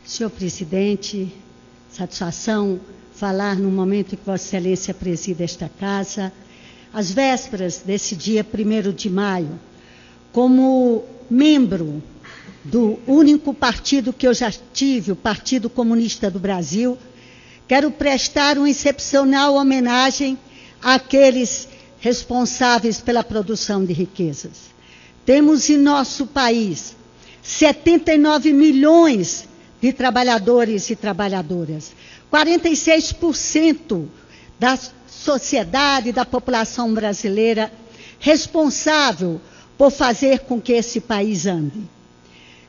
Senhor presidente, satisfação falar no momento em que Vossa Excelência preside esta casa, às vésperas desse dia 1º de maio, como membro do único partido que eu já tive, o Partido Comunista do Brasil, quero prestar uma excepcional homenagem àqueles responsáveis pela produção de riquezas. Temos em nosso país 79 milhões de trabalhadores e trabalhadoras, 46% da sociedade, da população brasileira, responsável por fazer com que esse país ande.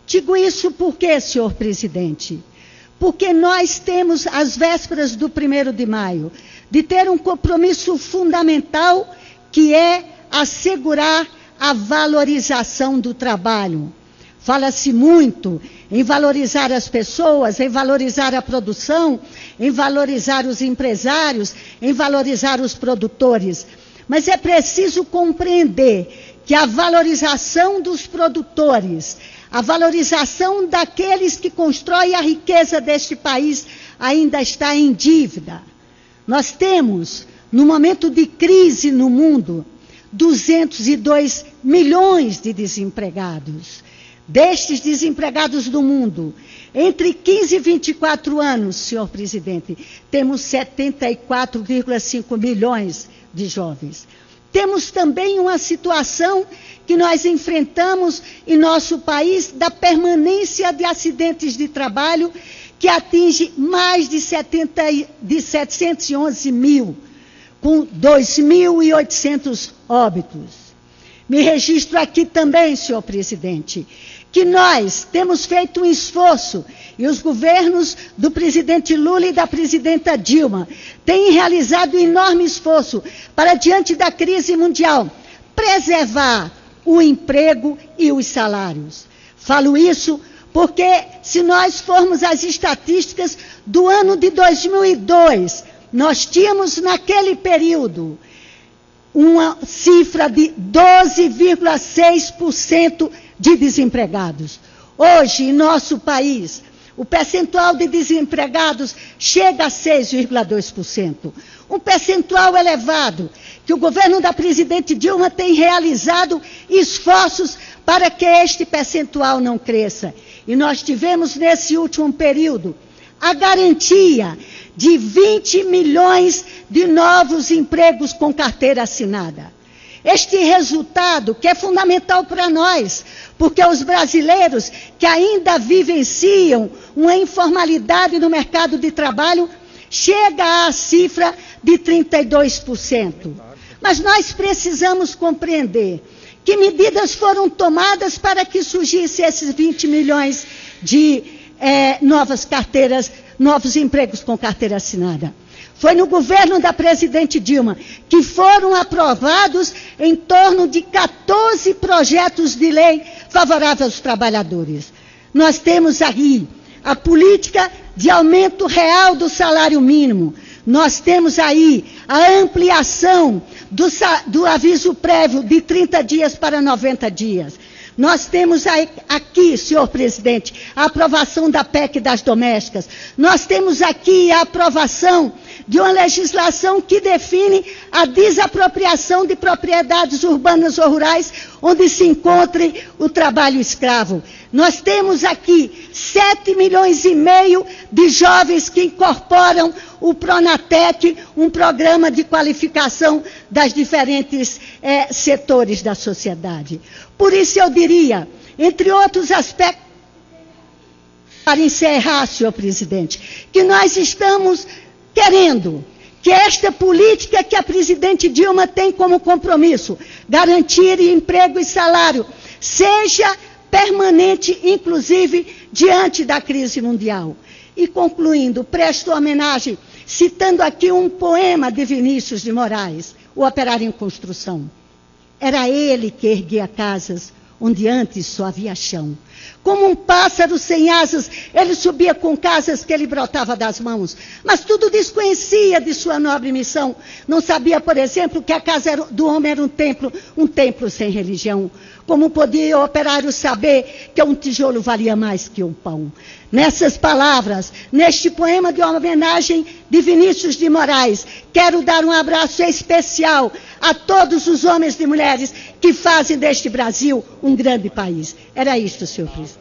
Digo isso por quê, senhor presidente? Porque nós temos, às vésperas do 1º de maio, de ter um compromisso fundamental, que é assegurar a valorização do trabalho. Fala-se muito em valorizar as pessoas, em valorizar a produção, em valorizar os empresários, em valorizar os produtores. Mas é preciso compreender que a valorização dos produtores, a valorização daqueles que constroem a riqueza deste país ainda está em dívida. Nós temos, no momento de crise no mundo, 202 milhões de desempregados. Destes desempregados do mundo, entre 15 e 24 anos, senhor presidente, temos 74,5 milhões de jovens. Temos também uma situação que nós enfrentamos em nosso país da permanência de acidentes de trabalho, que atinge mais de 711 mil, com 2.800 óbitos. Me registro aqui também, senhor presidente, que nós temos feito um esforço, e os governos do presidente Lula e da presidenta Dilma têm realizado um enorme esforço para, diante da crise mundial, preservar o emprego e os salários. Falo isso porque, se nós formos às estatísticas do ano de 2002, nós tínhamos naquele período uma cifra de 12,6% de desempregados. Hoje, em nosso país, o percentual de desempregados chega a 6,2%. Um percentual elevado, que o governo da presidente Dilma tem realizado esforços para que este percentual não cresça. E nós tivemos, nesse último período, a garantia de 20 milhões de novos empregos com carteira assinada. Este resultado, que é fundamental para nós, porque os brasileiros que ainda vivenciam uma informalidade no mercado de trabalho, chega à cifra de 32%. Mas nós precisamos compreender que medidas foram tomadas para que surgissem esses 20 milhões de novas carteiras, novos empregos com carteira assinada. Foi no governo da presidente Dilma que foram aprovados em torno de 14 projetos de lei favoráveis aos trabalhadores. Nós temos aí a política de aumento real do salário mínimo. Nós temos aí a ampliação do aviso prévio de 30 dias para 90 dias. Nós temos aqui, senhor presidente, a aprovação da PEC das domésticas. Nós temos aqui a aprovação de uma legislação que define a desapropriação de propriedades urbanas ou rurais onde se encontre o trabalho escravo. Nós temos aqui 7 milhões e meio de jovens que incorporam o Pronatec, um programa de qualificação das diferentes setores da sociedade. Por isso eu diria, entre outros aspectos, para encerrar, senhor presidente, que nós estamos querendo que esta política que a presidente Dilma tem como compromisso, garantir emprego e salário, seja permanente, inclusive, diante da crise mundial. E concluindo, presto homenagem, citando aqui um poema de Vinícius de Moraes, O Operário em Construção. Era ele que erguia casas onde antes só havia chão. como um pássaro sem asas, ele subia com casas que ele brotava das mãos. Mas tudo desconhecia de sua nobre missão. Não sabia, por exemplo, que a casa do homem era um templo sem religião. Como podia o operário saber que um tijolo valia mais que um pão? Nessas palavras, neste poema de homenagem de Vinícius de Moraes, quero dar um abraço especial a todos os homens e mulheres que fazem deste Brasil um grande país. Era isto, senhor presidente.